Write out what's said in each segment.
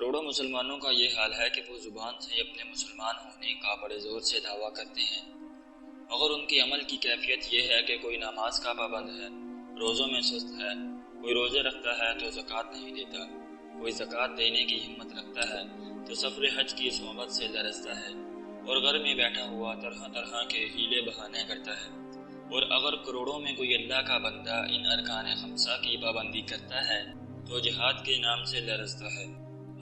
کروڑوں مسلمانوں کا یہ حال ہے کہ وہ زبان سے اپنے مسلمان ہونے کا بڑے زور سے دعویٰ کرتے ہیں، مگر ان کی عمل کی کیفیت یہ ہے کہ کوئی نماز کا پابند ہے، روزوں میں سست ہے، کوئی روزے رکھتا ہے تو زکوٰۃ نہیں دیتا، کوئی زکوٰۃ دینے کی ہمت رکھتا ہے تو سفر حج کی صحبت سے لرزتا ہے، اور گھر میں بیٹھا ہوا طرح طرح کے ہیلے بہانے کرتا ہے۔ اور اگر کروڑوں میں کوئی اللہ کا بندہ ان ارکان خمسہ کی پابندی کرتا ہے تو جہاد کے نام سے لرزتا ہے،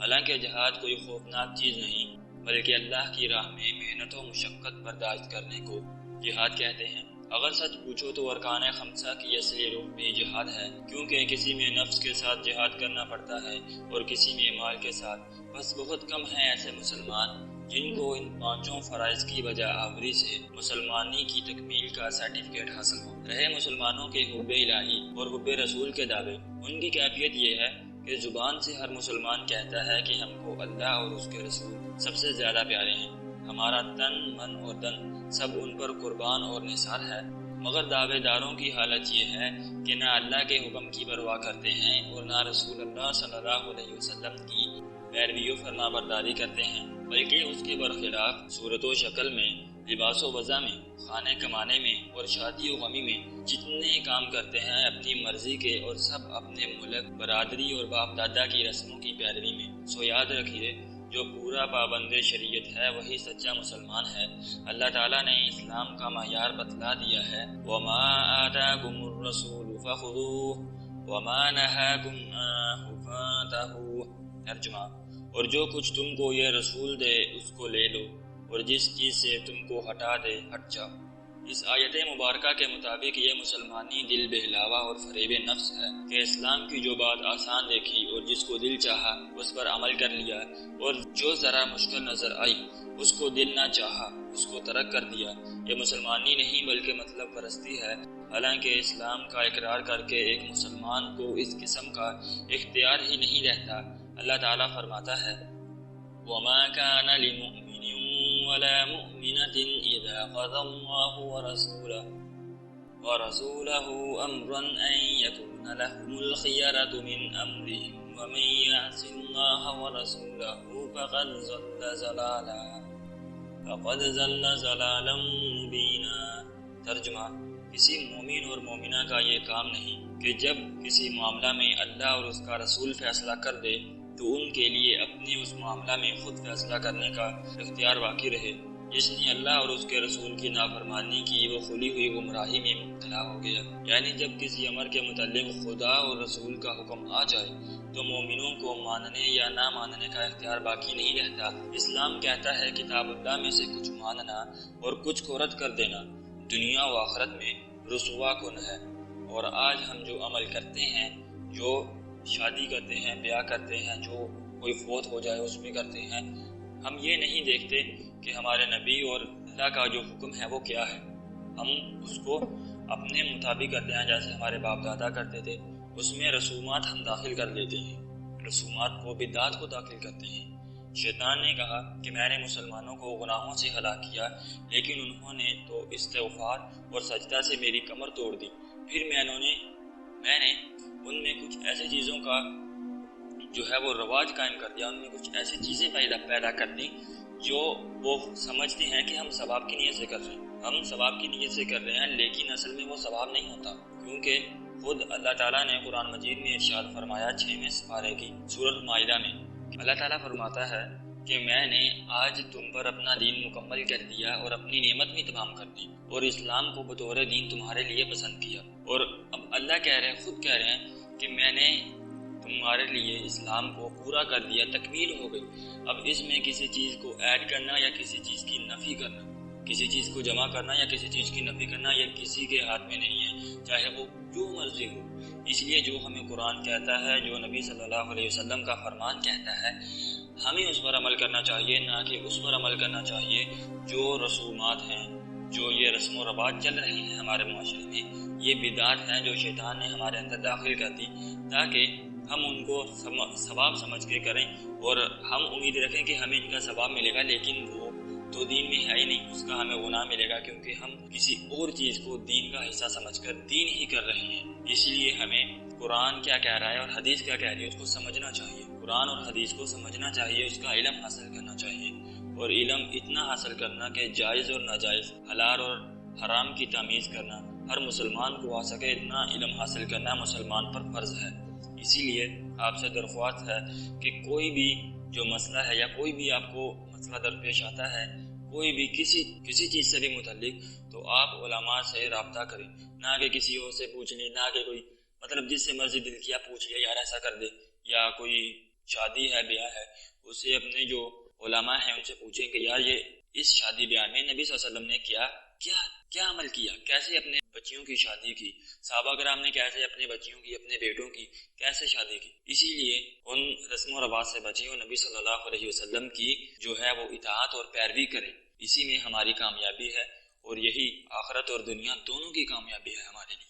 حالانکہ جہاد کوئی خوفناک چیز نہیں بلکہ اللہ کی راہ میں محنت و مشقت برداشت کرنے کو جہاد کہتے ہیں۔ اگر سچ پوچھو تو ارکان خمسہ کی اصلی روح بھی جہاد ہے، کیونکہ کسی میں نفس کے ساتھ جہاد کرنا پڑتا ہے اور کسی میں مال کے ساتھ۔ بس بہت کم ہیں ایسے مسلمان جن کو ان پانچوں فرائض کی بجا آوری سے مسلمانی کی تکمیل کا سرٹیفکیٹ حاصل ہو۔ رہے مسلمانوں کے حب الہی اور حب رسول کے دعوے، ان کی کیفیت یہ ہے کہ زبان سے ہر مسلمان کہتا ہے کہ ہم کو اللہ اور اس کے رسول سب سے زیادہ پیارے ہیں، ہمارا تن من اور دن سب ان پر قربان اور نثار ہے، مگر دعوے داروں کی حالت یہ ہے کہ نہ اللہ کے حکم کی پرواہ کرتے ہیں اور نہ رسول اللہ صلی اللہ علیہ وسلم کی پیروی و فرما برداری کرتے ہیں، بلکہ اس کے برخلاف صورت و شکل میں، لباس و وضع میں، کھانے کمانے میں اور شادی و غمی میں جتنے کام کرتے ہیں اپنی مرضی کے، اور سب اپنے ملک، برادری اور باپ دادا کی رسموں کی پیروی میں۔ سو یاد رکھیے، جو پورا پابند شریعت ہے وہی سچا مسلمان ہے۔ اللہ تعالیٰ نے اسلام کا معیار بتلا دیا ہے، وَمَا آتَاكُمُ الرَّسُولُ فَخُذُوهُ وَمَا نَهَاكُمْ عَنْهُ فَانْتَهُوا۔ ترجمہ: اور جو کچھ تم کو یہ رسول دے اس کو لے لو، اور جس چیز سے تم کو ہٹا دے ہٹ جاؤ۔ اس آیت مبارکہ کے مطابق یہ مسلمانی دل بہلاوا اور فریب نفس ہے کہ اسلام کی جو بات آسان دیکھی اور جس کو دل چاہا اس پر عمل کر لیا، اور جو ذرا مشکل نظر آئی اس کو دل نہ چاہا اس کو ترک کر دیا۔ یہ مسلمانی نہیں بلکہ مطلب پرستی ہے، حالانکہ اسلام کا اقرار کر کے ایک مسلمان کو اس قسم کا اختیار ہی نہیں رہتا۔ اللہ تعالیٰ فرماتا ہے، وَمَا كَانَ لِمُؤْمِنٍ وَلَا مُؤْمِنَةٍ إِذَا قَضَى اللَّهُ وَرَسُولُهُ أَمْرًا أَن يَكُونَ لَهُمُ الْخِيَرَةُ مِنْ أَمْرِهِمْ وَمَن يَعْصِ اللَّهَ وَرَسُولَهُ فَقَدْ ضَلَّ ضَلَالًا مُبِينًا۔ ترجمہ: کسی مومن اور مومنہ کا یہ کام نہیں کہ جب کسی معاملہ میں اللہ اور اس کا رسول فیصلہ کر دے تو ان کے لیے اپنے اس معاملہ میں خود فیصلہ کرنے کا اختیار باقی رہے۔ جس نے اللہ اور اس کے رسول کی نافرمانی کی وہ کھلی ہوئی گمراہی میں مبتلا ہو گیا۔ یعنی جب کسی امر کے متعلق خدا اور رسول کا حکم آ جائے تو مومنوں کو ماننے یا نہ ماننے کا اختیار باقی نہیں رہتا۔ اسلام کہتا ہے کتاب اللہ میں سے کچھ ماننا اور کچھ کو رد کر دینا دنیا و آخرت میں رسوا کن ہے۔ اور آج ہم جو عمل کرتے ہیں، جو شادی کرتے ہیں، بیاہ کرتے ہیں، جو کوئی فوت ہو جائے اس میں کرتے ہیں، ہم یہ نہیں دیکھتے کہ ہمارے نبی اور اللہ کا جو حکم ہے وہ کیا ہے، ہم اس کو اپنے مطابق کرتے ہیں جیسے ہمارے باپ دادا کرتے تھے۔ اس میں رسومات ہم داخل کر دیتے ہیں، رسومات کو بدعات کو داخل کرتے ہیں۔ شیطان نے کہا کہ میں نے مسلمانوں کو گناہوں سے ہلاک کیا، لیکن انہوں نے تو استغفار اور سجدہ سے میری کمر توڑ دی۔ پھر میں نے ان میں کچھ ایسی چیزوں کا جو ہے وہ رواج قائم کر دیا، ان میں کچھ ایسی چیزیں پیدا کر دی جو وہ سمجھتے ہیں کہ ہم ثواب کی نیت سے کر رہے ہیں، ہم ثواب کی نیت سے کر رہے ہیں، لیکن اصل میں وہ ثواب نہیں ہوتا، کیونکہ خود اللہ تعالیٰ نے قرآن مجید میں ارشاد فرمایا 6ویں سپارے کی سورۃ مائدہ میں، اللہ تعالیٰ فرماتا ہے کہ میں نے آج تم پر اپنا دین مکمل کر دیا اور اپنی نعمت بھی تمام کر دی اور اسلام کو بطور دین تمہارے لیے پسند کیا۔ اور اب اللہ خود کہہ رہے ہیں کہ میں نے تمہارے لیے اسلام کو پورا کر دیا، تکمیل ہو گئی۔ اب اس میں کسی چیز کو ایڈ کرنا یا کسی چیز کی نفی کرنا، کسی چیز کو جمع کرنا یا کسی چیز کی نفی کرنا، یہ کسی کے ہاتھ میں نہیں ہے، چاہے وہ جو مرضی ہو۔ اس لیے جو ہمیں قرآن کہتا ہے، جو نبی صلی اللہ علیہ وسلم کا فرمان کہتا ہے، ہمیں اس پر عمل کرنا چاہیے، نہ کہ اس پر عمل کرنا چاہیے جو رسومات ہیں، جو یہ رسم و رواج چل رہے ہیں ہمارے معاشرے میں، یہ بدعات ہیں جو شیطان نے ہمارے اندر داخل کر دی تاکہ ہم ان کو ثواب سمجھ کے کریں اور ہم امید رکھیں کہ ہمیں ان کا ثواب ملے گا، لیکن وہ تو دین میں ہے ہی نہیں، اس کا ہمیں گناہ ملے گا، کیونکہ ہم کسی اور چیز کو دین کا حصہ سمجھ کر دین ہی کر رہے ہیں۔ اس لیے ہمیں قرآن کیا کہہ رہا ہے اور حدیث کیا کہہ رہی ہے اس کو سمجھنا چاہیے۔ قرآن اور حدیث کو سمجھنا چاہیے، اس کا علم حاصل کرنا چاہیے، اور علم اتنا حاصل کرنا کہ جائز اور ناجائز، حلال اور حرام کی تمیز کرنا ہر مسلمان کو آ سکے، اتنا علم حاصل کرنا مسلمان پر فرض ہے۔ اسی لیے آپ سے درخواست ہے کہ کوئی بھی جو مسئلہ ہے یا کوئی بھی آپ کو مسئلہ درپیش آتا ہے، کوئی بھی کسی چیز سے بھی متعلق، تو آپ علماء سے رابطہ کریں، نہ کہ کسی اور سے پوچھ لیں، نہ کہ کوئی جس سے مرضی دل کیا پوچھ لیا یار ایسا کر دے، یا کوئی شادی ہے بیاہ ہے اسے اپنے جو علماء ہیں ان سے پوچھیں کہ یار یہ اس شادی بیاہ میں نبی صلی اللہ علیہ وسلم نے کیا عمل کیا، کیسے اپنے بچیوں کی شادی کی، صحابہ کرام نے کیسے اپنے بچیوں کی، اپنے بیٹوں کی کیسے شادی کی۔ اسی لیے ان رسم و رواج سے بچیں اور نبی صلی اللہ علیہ وسلم کی جو ہے وہ اطاعت اور پیروی کریں، اسی میں ہماری کامیابی ہے، اور یہی آخرت اور دنیا دونوں کی کامیابی ہے ہمارے لیے۔